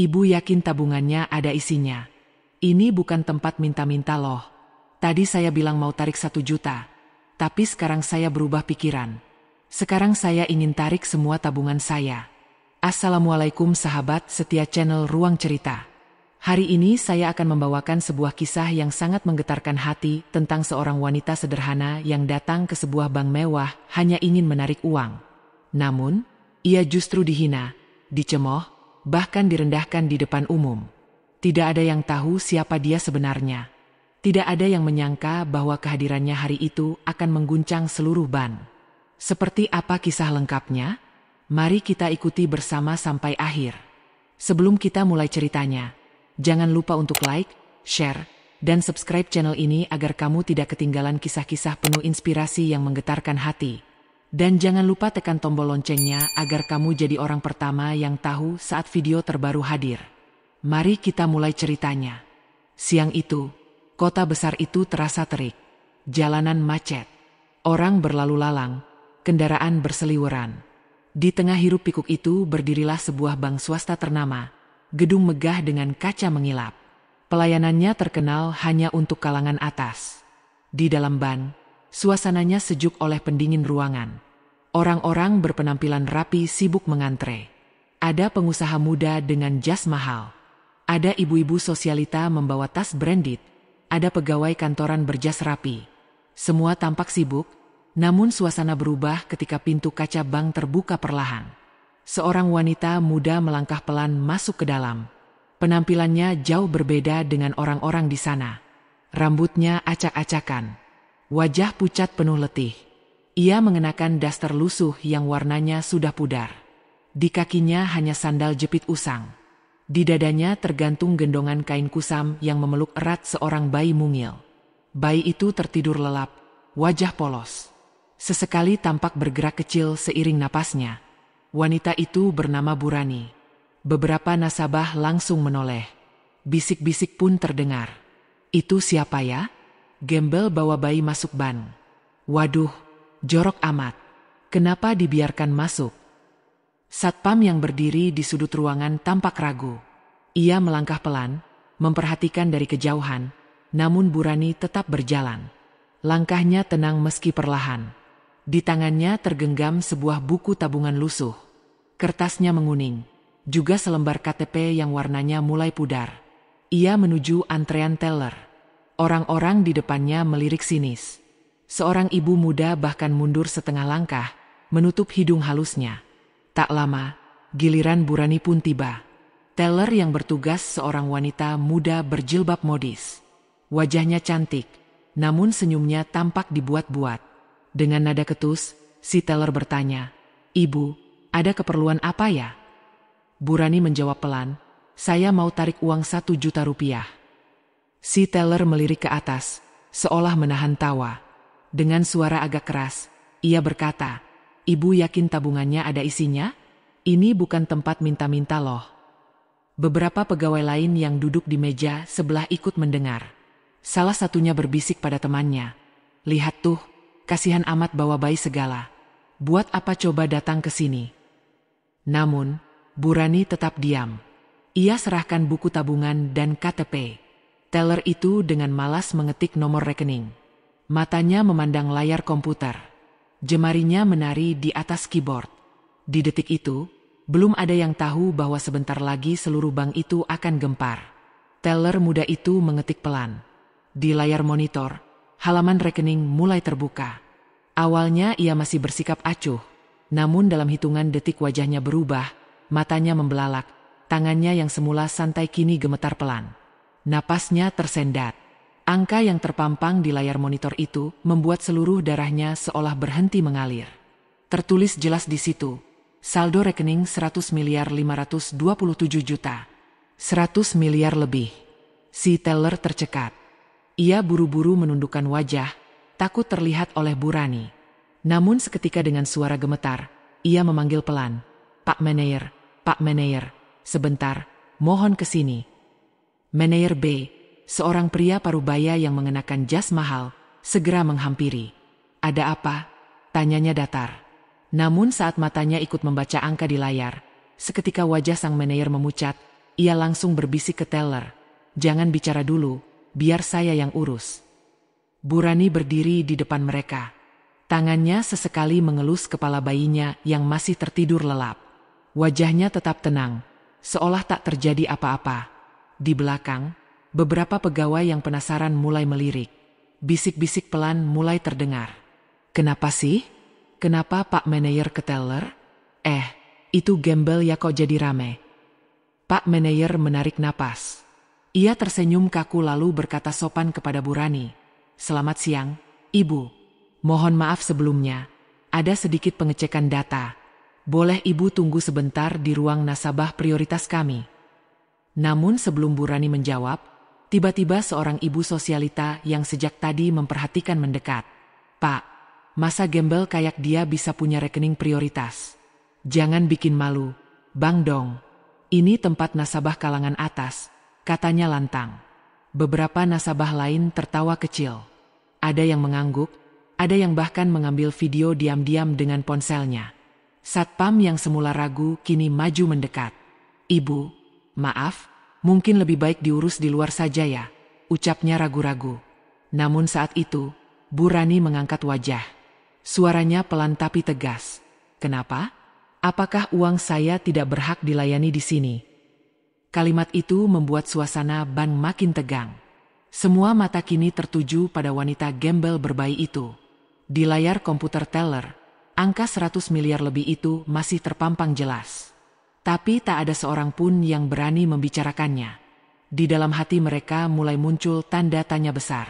Ibu yakin tabungannya ada isinya. Ini bukan tempat minta-minta loh. Tadi saya bilang mau tarik 1 juta. Tapi sekarang saya berubah pikiran. Sekarang saya ingin tarik semua tabungan saya. Assalamualaikum sahabat setia channel Ruang Cerita. Hari ini saya akan membawakan sebuah kisah yang sangat menggetarkan hati tentang seorang wanita sederhana yang datang ke sebuah bank mewah hanya ingin menarik uang. Namun, ia justru dihina, dicemooh, bahkan direndahkan di depan umum. Tidak ada yang tahu siapa dia sebenarnya. Tidak ada yang menyangka bahwa kehadirannya hari itu akan mengguncang seluruh bank. Seperti apa kisah lengkapnya? Mari kita ikuti bersama sampai akhir. Sebelum kita mulai ceritanya, jangan lupa untuk like, share, dan subscribe channel ini agar kamu tidak ketinggalan kisah-kisah penuh inspirasi yang menggetarkan hati. Dan jangan lupa tekan tombol loncengnya agar kamu jadi orang pertama yang tahu saat video terbaru hadir. Mari kita mulai ceritanya. Siang itu, kota besar itu terasa terik. Jalanan macet. Orang berlalu lalang, kendaraan berseliweran. Di tengah hiruk pikuk itu berdirilah sebuah bank swasta ternama. Gedung megah dengan kaca mengilap. Pelayanannya terkenal hanya untuk kalangan atas. Di dalam bank, suasananya sejuk oleh pendingin ruangan. Orang-orang berpenampilan rapi sibuk mengantre. Ada pengusaha muda dengan jas mahal. Ada ibu-ibu sosialita membawa tas branded. Ada pegawai kantoran berjas rapi. Semua tampak sibuk, namun suasana berubah ketika pintu kaca bank terbuka perlahan. Seorang wanita muda melangkah pelan masuk ke dalam. Penampilannya jauh berbeda dengan orang-orang di sana. Rambutnya acak-acakan. Wajah pucat penuh letih. Ia mengenakan daster lusuh yang warnanya sudah pudar. Di kakinya hanya sandal jepit usang. Di dadanya tergantung gendongan kain kusam yang memeluk erat seorang bayi mungil. Bayi itu tertidur lelap, wajah polos. Sesekali tampak bergerak kecil seiring napasnya. Wanita itu bernama Burani. Beberapa nasabah langsung menoleh. Bisik-bisik pun terdengar. Itu siapa ya? Gembel bawa bayi masuk bank. Waduh, jorok amat. Kenapa dibiarkan masuk? Satpam yang berdiri di sudut ruangan tampak ragu. Ia melangkah pelan, memperhatikan dari kejauhan, namun Burani tetap berjalan. Langkahnya tenang meski perlahan. Di tangannya tergenggam sebuah buku tabungan lusuh. Kertasnya menguning, juga selembar KTP yang warnanya mulai pudar. Ia menuju antrean teller. Orang-orang di depannya melirik sinis. Seorang ibu muda bahkan mundur setengah langkah, menutup hidung halusnya. Tak lama, giliran Burani pun tiba. Teller yang bertugas seorang wanita muda berjilbab modis. Wajahnya cantik, namun senyumnya tampak dibuat-buat. Dengan nada ketus, si teller bertanya, "Ibu, ada keperluan apa ya?" Burani menjawab pelan, "Saya mau tarik uang 1 juta rupiah." Si teller melirik ke atas, seolah menahan tawa. Dengan suara agak keras, ia berkata, "Ibu yakin tabungannya ada isinya? Ini bukan tempat minta-minta loh." Beberapa pegawai lain yang duduk di meja sebelah ikut mendengar. Salah satunya berbisik pada temannya, "Lihat tuh, kasihan amat bawa bayi segala. Buat apa coba datang ke sini?" Namun, Burani tetap diam. Ia serahkan buku tabungan dan KTP. Teller itu dengan malas mengetik nomor rekening. Matanya memandang layar komputer. Jemarinya menari di atas keyboard. Di detik itu, belum ada yang tahu bahwa sebentar lagi seluruh bank itu akan gempar. Teller muda itu mengetik pelan. Di layar monitor, halaman rekening mulai terbuka. Awalnya ia masih bersikap acuh, namun dalam hitungan detik wajahnya berubah, matanya membelalak, tangannya yang semula santai kini gemetar pelan. Napasnya tersendat. Angka yang terpampang di layar monitor itu membuat seluruh darahnya seolah berhenti mengalir. Tertulis jelas di situ, saldo rekening 100.527 juta. 100 miliar lebih. Si teller tercekat. Ia buru-buru menundukkan wajah, takut terlihat oleh Burani. Namun seketika dengan suara gemetar, ia memanggil pelan, "Pak Manajer, Pak Manajer, sebentar, mohon ke sini." Manajer B, seorang pria parubaya yang mengenakan jas mahal, segera menghampiri. "Ada apa?" tanyanya datar. Namun saat matanya ikut membaca angka di layar, seketika wajah sang manajer memucat, ia langsung berbisik ke teller, "Jangan bicara dulu, biar saya yang urus." Bu Rani berdiri di depan mereka. Tangannya sesekali mengelus kepala bayinya yang masih tertidur lelap. Wajahnya tetap tenang, seolah tak terjadi apa-apa. Di belakang, beberapa pegawai yang penasaran mulai melirik. Bisik-bisik pelan mulai terdengar. "Kenapa sih? Kenapa Pak Manajer ke teller? Itu gembel ya kok jadi rame?" Pak Manajer menarik napas. Ia tersenyum kaku lalu berkata sopan kepada Bu Rani, "Selamat siang, Ibu. Mohon maaf sebelumnya, ada sedikit pengecekan data. Boleh Ibu tunggu sebentar di ruang nasabah prioritas kami?" Namun sebelum Bu Rani menjawab, tiba-tiba seorang ibu sosialita yang sejak tadi memperhatikan mendekat. "Pak, masa gembel kayak dia bisa punya rekening prioritas? Jangan bikin malu, Bang dong. Ini tempat nasabah kalangan atas," katanya lantang. Beberapa nasabah lain tertawa kecil. Ada yang mengangguk, ada yang bahkan mengambil video diam-diam dengan ponselnya. Satpam yang semula ragu kini maju mendekat. "Ibu, maaf, mungkin lebih baik diurus di luar saja ya," ucapnya ragu-ragu. Namun saat itu, Bu Rani mengangkat wajah. Suaranya pelan tapi tegas. "Kenapa? Apakah uang saya tidak berhak dilayani di sini?" Kalimat itu membuat suasana ban makin tegang. Semua mata kini tertuju pada wanita gembel berbayi itu. Di layar komputer teller, angka 100 miliar lebih itu masih terpampang jelas. Tapi tak ada seorang pun yang berani membicarakannya. Di dalam hati mereka mulai muncul tanda tanya besar.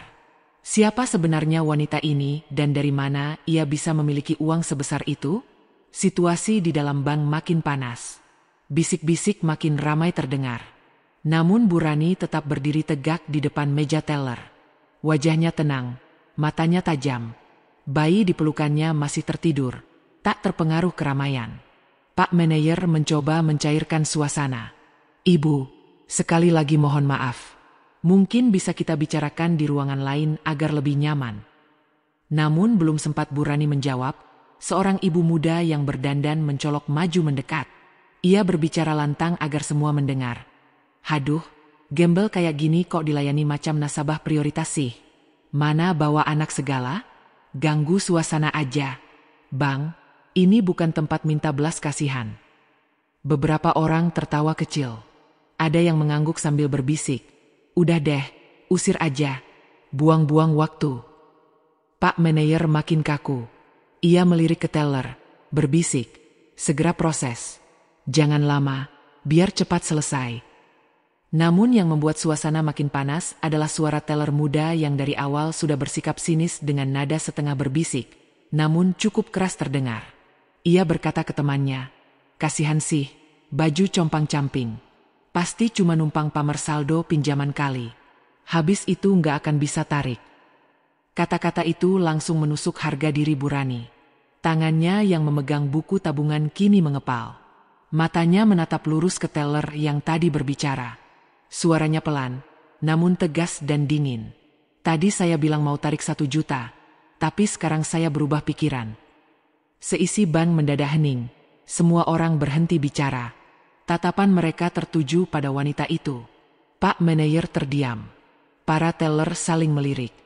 Siapa sebenarnya wanita ini dan dari mana ia bisa memiliki uang sebesar itu? Situasi di dalam bank makin panas. Bisik-bisik makin ramai terdengar. Namun Bu Rani tetap berdiri tegak di depan meja teller. Wajahnya tenang, matanya tajam. Bayi di pelukannya masih tertidur, tak terpengaruh keramaian. Pak Manajer mencoba mencairkan suasana. "Ibu, sekali lagi mohon maaf. Mungkin bisa kita bicarakan di ruangan lain agar lebih nyaman." Namun belum sempat Bu Rani menjawab, seorang ibu muda yang berdandan mencolok maju mendekat. Ia berbicara lantang agar semua mendengar. "Haduh, gembel kayak gini kok dilayani macam nasabah prioritas sih? Mana bawa anak segala? Ganggu suasana aja. Bang, ini bukan tempat minta belas kasihan." Beberapa orang tertawa kecil. Ada yang mengangguk sambil berbisik, "Udah deh, usir aja. Buang-buang waktu." Pak Manajer makin kaku. Ia melirik ke teller, berbisik, "Segera proses. Jangan lama, biar cepat selesai." Namun yang membuat suasana makin panas adalah suara teller muda yang dari awal sudah bersikap sinis dengan nada setengah berbisik, namun cukup keras terdengar. Ia berkata ke temannya, "Kasihan sih, baju compang-camping. Pasti cuma numpang pamer saldo pinjaman kali. Habis itu nggak akan bisa tarik." Kata-kata itu langsung menusuk harga diri Bu Rani. Tangannya yang memegang buku tabungan kini mengepal. Matanya menatap lurus ke teller yang tadi berbicara. Suaranya pelan, namun tegas dan dingin. "Tadi saya bilang mau tarik 1 juta, tapi sekarang saya berubah pikiran." Seisi bank mendadak hening. Semua orang berhenti bicara. Tatapan mereka tertuju pada wanita itu. Pak Manajer terdiam. Para teller saling melirik.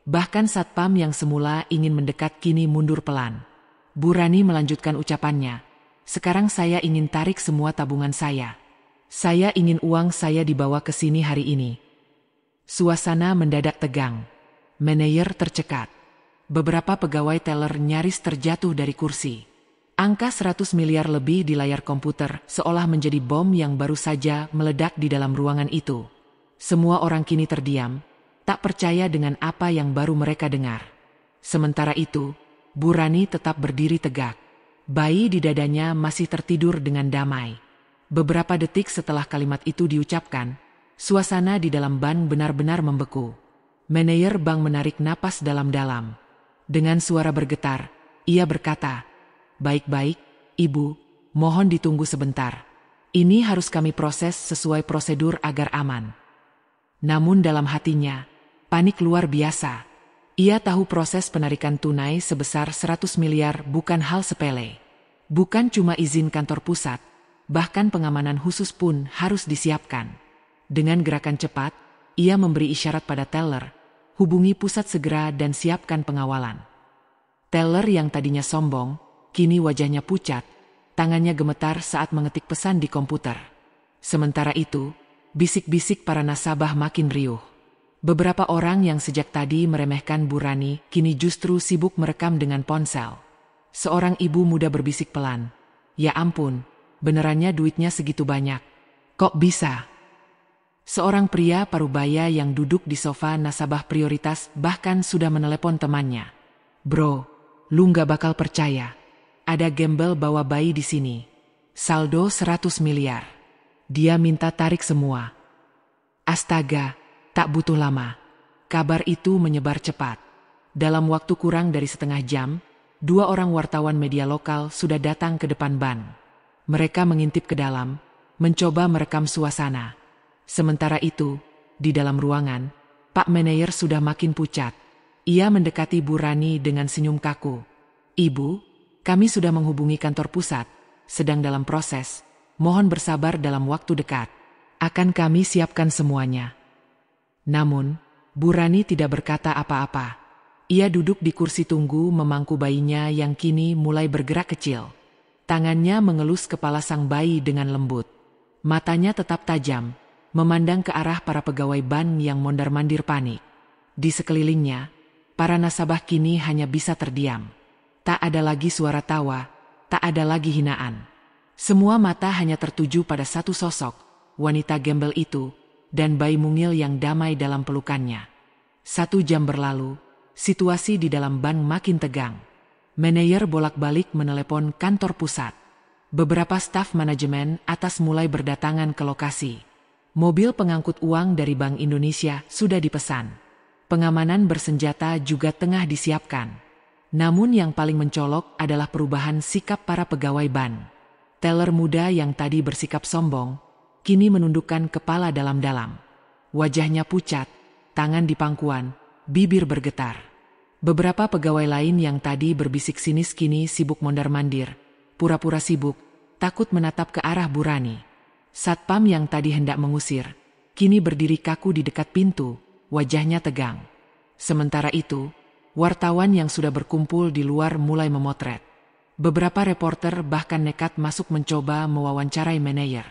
Bahkan satpam yang semula ingin mendekat kini mundur pelan. Bu Rani melanjutkan ucapannya, "Sekarang saya ingin tarik semua tabungan saya. Saya ingin uang saya dibawa ke sini hari ini." Suasana mendadak tegang. Manajer tercekat. Beberapa pegawai teller nyaris terjatuh dari kursi. Angka 100 miliar lebih di layar komputer seolah menjadi bom yang baru saja meledak di dalam ruangan itu. Semua orang kini terdiam, tak percaya dengan apa yang baru mereka dengar. Sementara itu, Bu Rani tetap berdiri tegak. Bayi di dadanya masih tertidur dengan damai. Beberapa detik setelah kalimat itu diucapkan, suasana di dalam bank benar-benar membeku. Manajer bank menarik napas dalam-dalam. Dengan suara bergetar, ia berkata, "Baik-baik, Ibu, mohon ditunggu sebentar. Ini harus kami proses sesuai prosedur agar aman." Namun dalam hatinya, panik luar biasa. Ia tahu proses penarikan tunai sebesar 100 miliar bukan hal sepele. Bukan cuma izin kantor pusat, bahkan pengamanan khusus pun harus disiapkan. Dengan gerakan cepat, ia memberi isyarat pada teller, hubungi pusat segera dan siapkan pengawalan. Teller yang tadinya sombong, kini wajahnya pucat, tangannya gemetar saat mengetik pesan di komputer. Sementara itu, bisik-bisik para nasabah makin riuh. Beberapa orang yang sejak tadi meremehkan Bu Rani kini justru sibuk merekam dengan ponsel. Seorang ibu muda berbisik pelan, "Ya ampun, benerannya duitnya segitu banyak. Kok bisa?" Seorang pria parubaya yang duduk di sofa nasabah prioritas bahkan sudah menelepon temannya. "Bro, lu nggak bakal percaya. Ada gembel bawa bayi di sini. Saldo 100 miliar. Dia minta tarik semua." Astaga, tak butuh lama. Kabar itu menyebar cepat. Dalam waktu kurang dari setengah jam, 2 orang wartawan media lokal sudah datang ke depan bank. Mereka mengintip ke dalam, mencoba merekam suasana. Sementara itu, di dalam ruangan, Pak Manajer sudah makin pucat. Ia mendekati Bu Rani dengan senyum kaku. "Ibu, kami sudah menghubungi kantor pusat, sedang dalam proses. Mohon bersabar, dalam waktu dekat akan kami siapkan semuanya." Namun, Bu Rani tidak berkata apa-apa. Ia duduk di kursi tunggu memangku bayinya yang kini mulai bergerak kecil. Tangannya mengelus kepala sang bayi dengan lembut. Matanya tetap tajam, memandang ke arah para pegawai bank yang mondar-mandir panik. Di sekelilingnya, para nasabah kini hanya bisa terdiam. Tak ada lagi suara tawa, tak ada lagi hinaan. Semua mata hanya tertuju pada satu sosok, wanita gembel itu, dan bayi mungil yang damai dalam pelukannya. 1 jam berlalu, situasi di dalam bank makin tegang. Manajer bolak-balik menelepon kantor pusat. Beberapa staf manajemen atas mulai berdatangan ke lokasi. Mobil pengangkut uang dari Bank Indonesia sudah dipesan. Pengamanan bersenjata juga tengah disiapkan. Namun yang paling mencolok adalah perubahan sikap para pegawai bank. Teller muda yang tadi bersikap sombong, kini menundukkan kepala dalam-dalam. Wajahnya pucat, tangan di pangkuan, bibir bergetar. Beberapa pegawai lain yang tadi berbisik sinis kini sibuk mondar-mandir, pura-pura sibuk, takut menatap ke arah Bu Rani. Satpam yang tadi hendak mengusir, kini berdiri kaku di dekat pintu, wajahnya tegang. Sementara itu, wartawan yang sudah berkumpul di luar mulai memotret. Beberapa reporter bahkan nekat masuk mencoba mewawancarai manajer.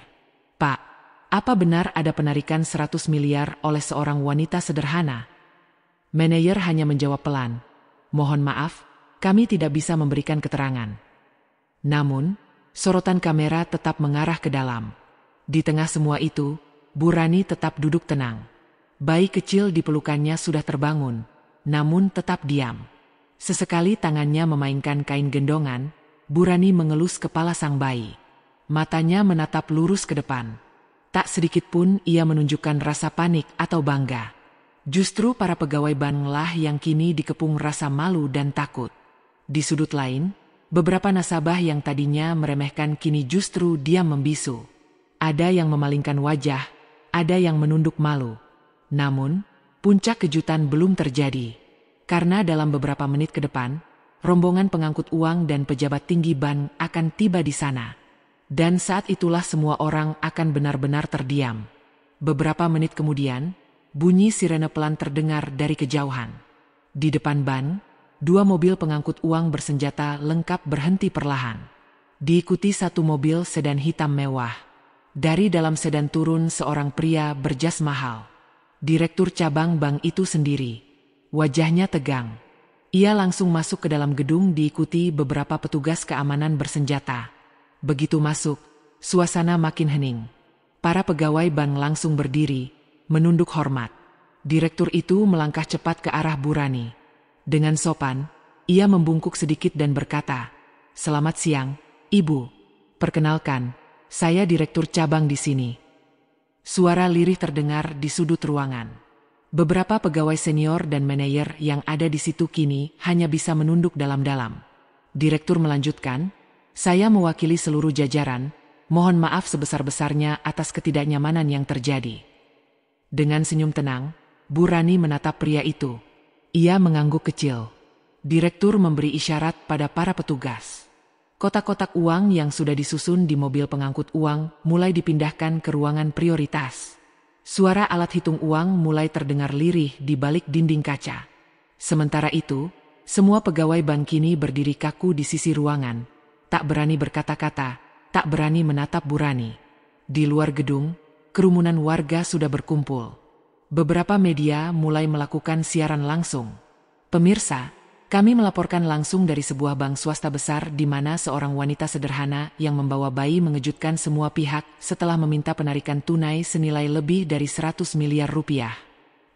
"Pak, apa benar ada penarikan 100 miliar oleh seorang wanita sederhana?" Manajer hanya menjawab pelan, "Mohon maaf, kami tidak bisa memberikan keterangan." Namun, sorotan kamera tetap mengarah ke dalam. Di tengah semua itu, Bu Rani tetap duduk tenang. Bayi kecil di pelukannya sudah terbangun, namun tetap diam. Sesekali tangannya memainkan kain gendongan, Bu Rani mengelus kepala sang bayi. Matanya menatap lurus ke depan. Tak sedikit pun ia menunjukkan rasa panik atau bangga. Justru para pegawai banklah yang kini dikepung rasa malu dan takut. Di sudut lain, beberapa nasabah yang tadinya meremehkan kini justru diam membisu. Ada yang memalingkan wajah, ada yang menunduk malu. Namun, puncak kejutan belum terjadi. Karena dalam beberapa menit ke depan, rombongan pengangkut uang dan pejabat tinggi bank akan tiba di sana. Dan saat itulah semua orang akan benar-benar terdiam. Beberapa menit kemudian, bunyi sirene pelan terdengar dari kejauhan. Di depan bank, 2 mobil pengangkut uang bersenjata lengkap berhenti perlahan. Diikuti 1 mobil sedan hitam mewah. Dari dalam sedan turun seorang pria berjas mahal. Direktur cabang bank itu sendiri. Wajahnya tegang. Ia langsung masuk ke dalam gedung diikuti beberapa petugas keamanan bersenjata. Begitu masuk, suasana makin hening. Para pegawai bank langsung berdiri, menunduk hormat. Direktur itu melangkah cepat ke arah Bu Rani. Dengan sopan, ia membungkuk sedikit dan berkata, "Selamat siang, Ibu. Perkenalkan, saya direktur cabang di sini." Suara lirih terdengar di sudut ruangan. Beberapa pegawai senior dan manajer yang ada di situ kini hanya bisa menunduk dalam-dalam. Direktur melanjutkan, "Saya mewakili seluruh jajaran, mohon maaf sebesar-besarnya atas ketidaknyamanan yang terjadi." Dengan senyum tenang, Bu Rani menatap pria itu. Ia mengangguk kecil. Direktur memberi isyarat pada para petugas. Kotak-kotak uang yang sudah disusun di mobil pengangkut uang mulai dipindahkan ke ruangan prioritas. Suara alat hitung uang mulai terdengar lirih di balik dinding kaca. Sementara itu, semua pegawai bank kini berdiri kaku di sisi ruangan, tak berani berkata-kata, tak berani menatap Bu Rani. Di luar gedung, kerumunan warga sudah berkumpul. Beberapa media mulai melakukan siaran langsung. Pemirsa, kami melaporkan langsung dari sebuah bank swasta besar di mana seorang wanita sederhana yang membawa bayi mengejutkan semua pihak setelah meminta penarikan tunai senilai lebih dari 100 miliar rupiah.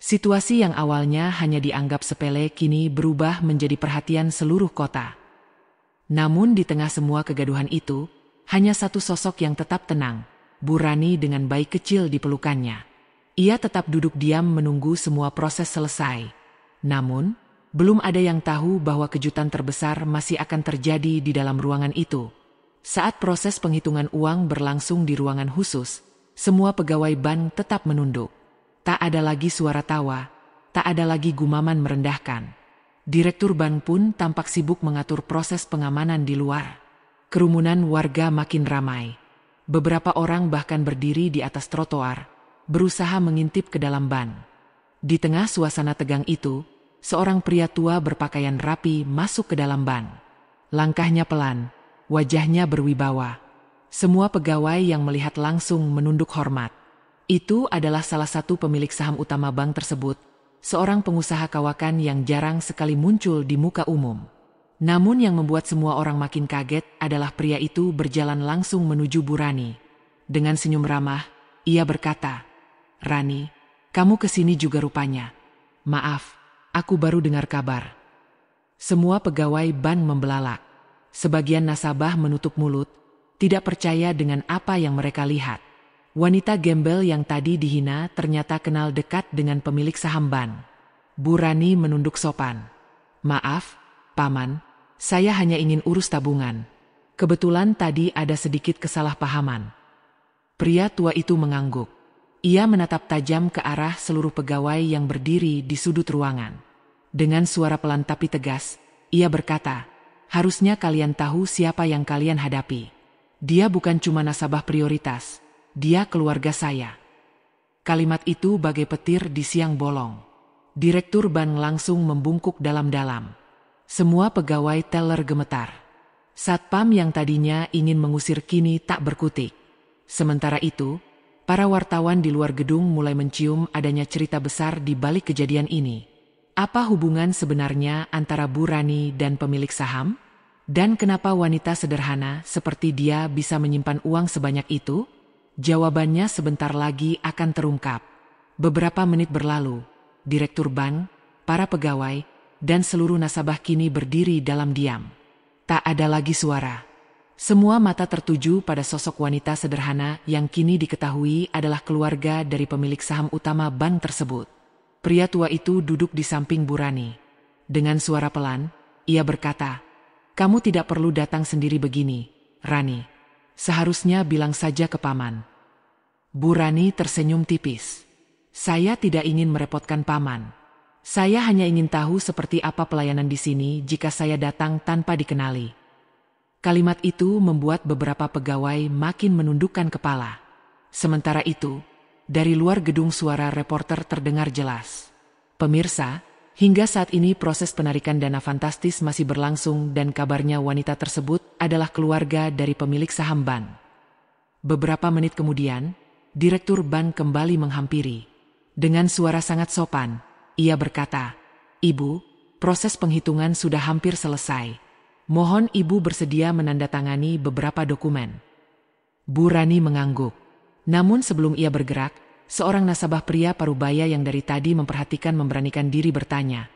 Situasi yang awalnya hanya dianggap sepele kini berubah menjadi perhatian seluruh kota. Namun di tengah semua kegaduhan itu, hanya satu sosok yang tetap tenang, Bu Rani dengan bayi kecil di pelukannya. Ia tetap duduk diam menunggu semua proses selesai. Namun, belum ada yang tahu bahwa kejutan terbesar masih akan terjadi di dalam ruangan itu. Saat proses penghitungan uang berlangsung di ruangan khusus, semua pegawai bank tetap menunduk. Tak ada lagi suara tawa, tak ada lagi gumaman merendahkan. Direktur bank pun tampak sibuk mengatur proses pengamanan di luar. Kerumunan warga makin ramai. Beberapa orang bahkan berdiri di atas trotoar, berusaha mengintip ke dalam bank. Di tengah suasana tegang itu, seorang pria tua berpakaian rapi masuk ke dalam bank. Langkahnya pelan, wajahnya berwibawa. Semua pegawai yang melihat langsung menunduk hormat. Itu adalah salah satu pemilik saham utama bank tersebut, seorang pengusaha kawakan yang jarang sekali muncul di muka umum. Namun yang membuat semua orang makin kaget adalah pria itu berjalan langsung menuju Bu Rani. Dengan senyum ramah, ia berkata, "Rani, kamu kesini juga rupanya. Maaf, aku baru dengar kabar." Semua pegawai bank membelalak. Sebagian nasabah menutup mulut, tidak percaya dengan apa yang mereka lihat. Wanita gembel yang tadi dihina ternyata kenal dekat dengan pemilik saham bank. Bu Rani menunduk sopan. "Maaf, Paman, saya hanya ingin urus tabungan. Kebetulan tadi ada sedikit kesalahpahaman." Pria tua itu mengangguk. Ia menatap tajam ke arah seluruh pegawai yang berdiri di sudut ruangan. Dengan suara pelan tapi tegas, ia berkata, "Harusnya kalian tahu siapa yang kalian hadapi. Dia bukan cuma nasabah prioritas, dia keluarga saya." Kalimat itu bagai petir di siang bolong. Direktur bank langsung membungkuk dalam-dalam. Semua pegawai teller gemetar. Satpam yang tadinya ingin mengusir kini tak berkutik. Sementara itu, para wartawan di luar gedung mulai mencium adanya cerita besar di balik kejadian ini. Apa hubungan sebenarnya antara Bu Rani dan pemilik saham? Dan kenapa wanita sederhana seperti dia bisa menyimpan uang sebanyak itu? Jawabannya sebentar lagi akan terungkap. Beberapa menit berlalu, direktur bank, para pegawai, dan seluruh nasabah kini berdiri dalam diam. Tak ada lagi suara. Semua mata tertuju pada sosok wanita sederhana yang kini diketahui adalah keluarga dari pemilik saham utama bank tersebut. Pria tua itu duduk di samping Bu Rani. Dengan suara pelan, ia berkata, "Kamu tidak perlu datang sendiri begini, Rani. Seharusnya bilang saja ke Paman." Bu Rani tersenyum tipis. "Saya tidak ingin merepotkan Paman. Saya hanya ingin tahu seperti apa pelayanan di sini jika saya datang tanpa dikenali." Kalimat itu membuat beberapa pegawai makin menundukkan kepala. Sementara itu, dari luar gedung suara reporter terdengar jelas. "Pemirsa, hingga saat ini proses penarikan dana fantastis masih berlangsung dan kabarnya wanita tersebut adalah keluarga dari pemilik saham bank." Beberapa menit kemudian, direktur bank kembali menghampiri. Dengan suara sangat sopan, ia berkata, "Ibu, proses penghitungan sudah hampir selesai. Mohon Ibu bersedia menandatangani beberapa dokumen." Bu Rani mengangguk. Namun sebelum ia bergerak, seorang nasabah pria parubaya yang dari tadi memperhatikan memberanikan diri bertanya,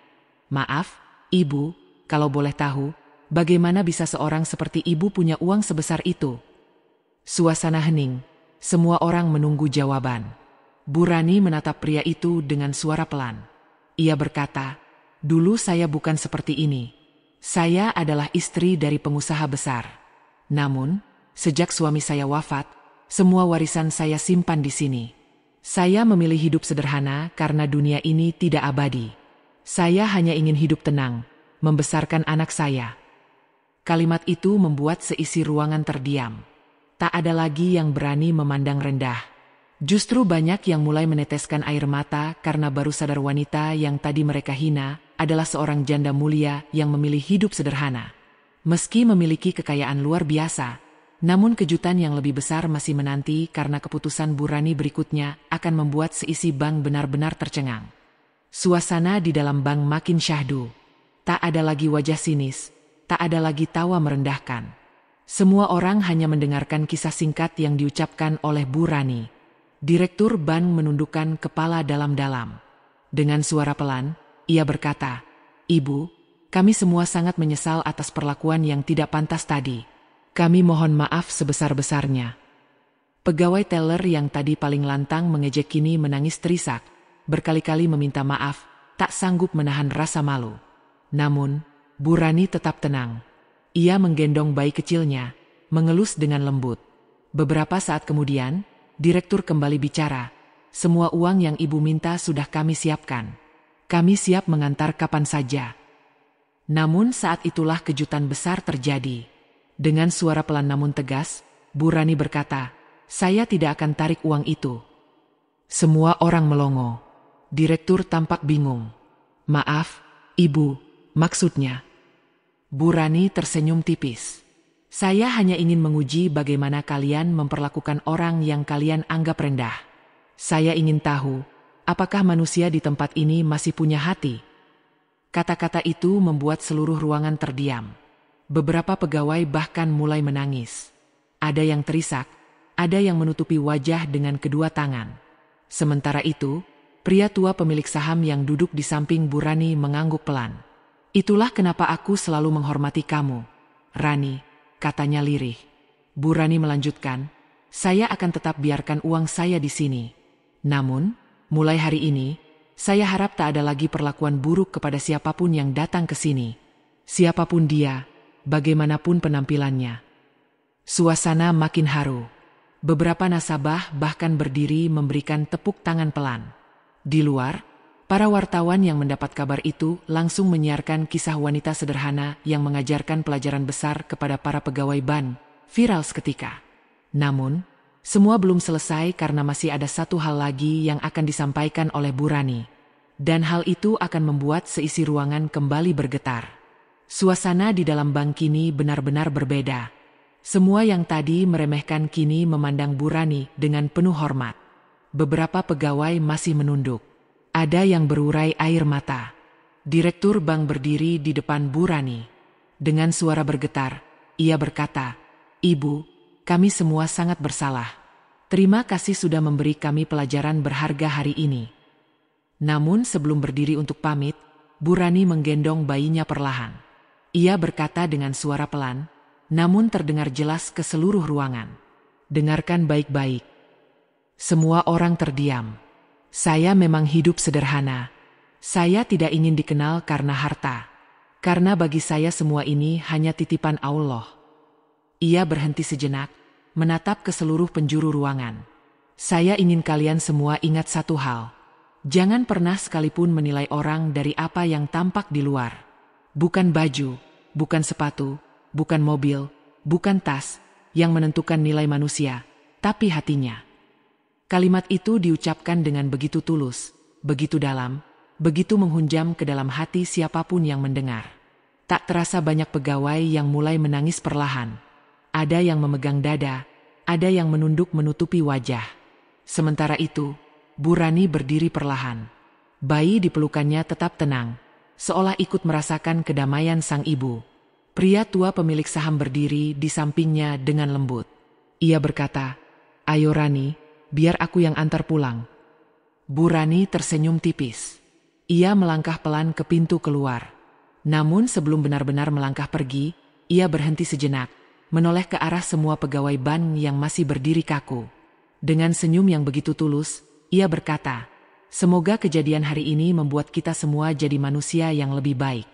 "Maaf, Ibu, kalau boleh tahu, bagaimana bisa seorang seperti Ibu punya uang sebesar itu?" Suasana hening. Semua orang menunggu jawaban. Bu Rani menatap pria itu dengan suara pelan. Ia berkata, "Dulu saya bukan seperti ini. Saya adalah istri dari pengusaha besar. Namun, sejak suami saya wafat, semua warisan saya simpan di sini. Saya memilih hidup sederhana karena dunia ini tidak abadi. Saya hanya ingin hidup tenang, membesarkan anak saya." Kalimat itu membuat seisi ruangan terdiam. Tak ada lagi yang berani memandang rendah. Justru banyak yang mulai meneteskan air mata karena baru sadar wanita yang tadi mereka hina adalah seorang janda mulia yang memilih hidup sederhana. Meski memiliki kekayaan luar biasa, namun kejutan yang lebih besar masih menanti karena keputusan Bu Rani berikutnya akan membuat seisi bank benar-benar tercengang. Suasana di dalam bank makin syahdu. Tak ada lagi wajah sinis, tak ada lagi tawa merendahkan. Semua orang hanya mendengarkan kisah singkat yang diucapkan oleh Bu Rani. Direktur bank menundukkan kepala dalam-dalam. Dengan suara pelan, ia berkata, "Ibu, kami semua sangat menyesal atas perlakuan yang tidak pantas tadi. Kami mohon maaf sebesar-besarnya." Pegawai teller yang tadi paling lantang mengejek kini menangis terisak, berkali-kali meminta maaf, tak sanggup menahan rasa malu. Namun, Bu Rani tetap tenang. Ia menggendong bayi kecilnya, mengelus dengan lembut. Beberapa saat kemudian, direktur kembali bicara, "Semua uang yang ibu minta sudah kami siapkan. Kami siap mengantar kapan saja." Namun saat itulah kejutan besar terjadi. Dengan suara pelan namun tegas, Bu Rani berkata, "Saya tidak akan tarik uang itu." Semua orang melongo. Direktur tampak bingung. "Maaf, ibu, maksudnya?" Bu Rani tersenyum tipis. "Saya hanya ingin menguji bagaimana kalian memperlakukan orang yang kalian anggap rendah. Saya ingin tahu, apakah manusia di tempat ini masih punya hati?" Kata-kata itu membuat seluruh ruangan terdiam. Beberapa pegawai bahkan mulai menangis. Ada yang terisak, ada yang menutupi wajah dengan kedua tangan. Sementara itu, pria tua pemilik saham yang duduk di samping Bu Rani mengangguk pelan. "Itulah kenapa aku selalu menghormati kamu, Rani," katanya lirih. Bu Rani melanjutkan, "Saya akan tetap biarkan uang saya di sini. Namun, mulai hari ini, saya harap tak ada lagi perlakuan buruk kepada siapapun yang datang ke sini. Siapapun dia, bagaimanapun penampilannya." Suasana makin haru. Beberapa nasabah bahkan berdiri memberikan tepuk tangan pelan. Di luar, para wartawan yang mendapat kabar itu langsung menyiarkan kisah wanita sederhana yang mengajarkan pelajaran besar kepada para pegawai bank, viral seketika. Namun, semua belum selesai karena masih ada satu hal lagi yang akan disampaikan oleh Bu Rani. Dan hal itu akan membuat seisi ruangan kembali bergetar. Suasana di dalam bank kini benar-benar berbeda. Semua yang tadi meremehkan kini memandang Bu Rani dengan penuh hormat. Beberapa pegawai masih menunduk. Ada yang berurai air mata. Direktur bank berdiri di depan Bu Rani. Dengan suara bergetar, ia berkata, "Ibu, kami semua sangat bersalah. Terima kasih sudah memberi kami pelajaran berharga hari ini." Namun sebelum berdiri untuk pamit, Bu Rani menggendong bayinya perlahan. Ia berkata dengan suara pelan, namun terdengar jelas ke seluruh ruangan, "Dengarkan baik-baik." Semua orang terdiam. "Saya memang hidup sederhana. Saya tidak ingin dikenal karena harta. Karena bagi saya semua ini hanya titipan Allah." Ia berhenti sejenak, menatap ke seluruh penjuru ruangan. "Saya ingin kalian semua ingat satu hal. Jangan pernah sekalipun menilai orang dari apa yang tampak di luar. Bukan baju, bukan sepatu, bukan mobil, bukan tas yang menentukan nilai manusia, tapi hatinya." Kalimat itu diucapkan dengan begitu tulus, begitu dalam, begitu menghunjam ke dalam hati siapapun yang mendengar. Tak terasa banyak pegawai yang mulai menangis perlahan. Ada yang memegang dada, ada yang menunduk menutupi wajah. Sementara itu, Bu Rani berdiri perlahan. Bayi di pelukannya tetap tenang, seolah ikut merasakan kedamaian sang ibu. Pria tua pemilik saham berdiri di sampingnya dengan lembut. Ia berkata, "Ayo Rani, biar aku yang antar pulang." Bu Rani tersenyum tipis. Ia melangkah pelan ke pintu keluar. Namun sebelum benar-benar melangkah pergi, ia berhenti sejenak, menoleh ke arah semua pegawai bank yang masih berdiri kaku. Dengan senyum yang begitu tulus, ia berkata, "Semoga kejadian hari ini membuat kita semua jadi manusia yang lebih baik."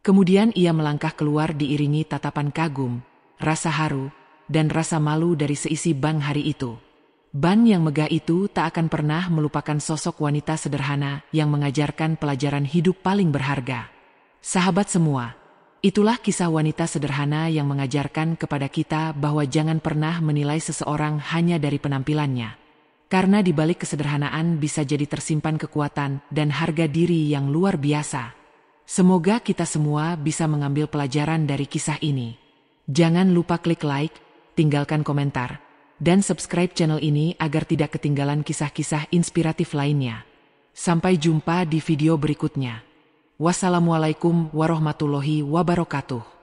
Kemudian ia melangkah keluar diiringi tatapan kagum, rasa haru, dan rasa malu dari seisi bank hari itu. Bank yang megah itu tak akan pernah melupakan sosok wanita sederhana yang mengajarkan pelajaran hidup paling berharga. Sahabat semua, Itulah kisah wanita sederhana yang mengajarkan kepada kita bahwa jangan pernah menilai seseorang hanya dari penampilannya. Karena di balik kesederhanaan bisa jadi tersimpan kekuatan dan harga diri yang luar biasa. Semoga kita semua bisa mengambil pelajaran dari kisah ini. Jangan lupa klik like, tinggalkan komentar, dan subscribe channel ini agar tidak ketinggalan kisah-kisah inspiratif lainnya. Sampai jumpa di video berikutnya. Wassalamualaikum warahmatullahi wabarakatuh.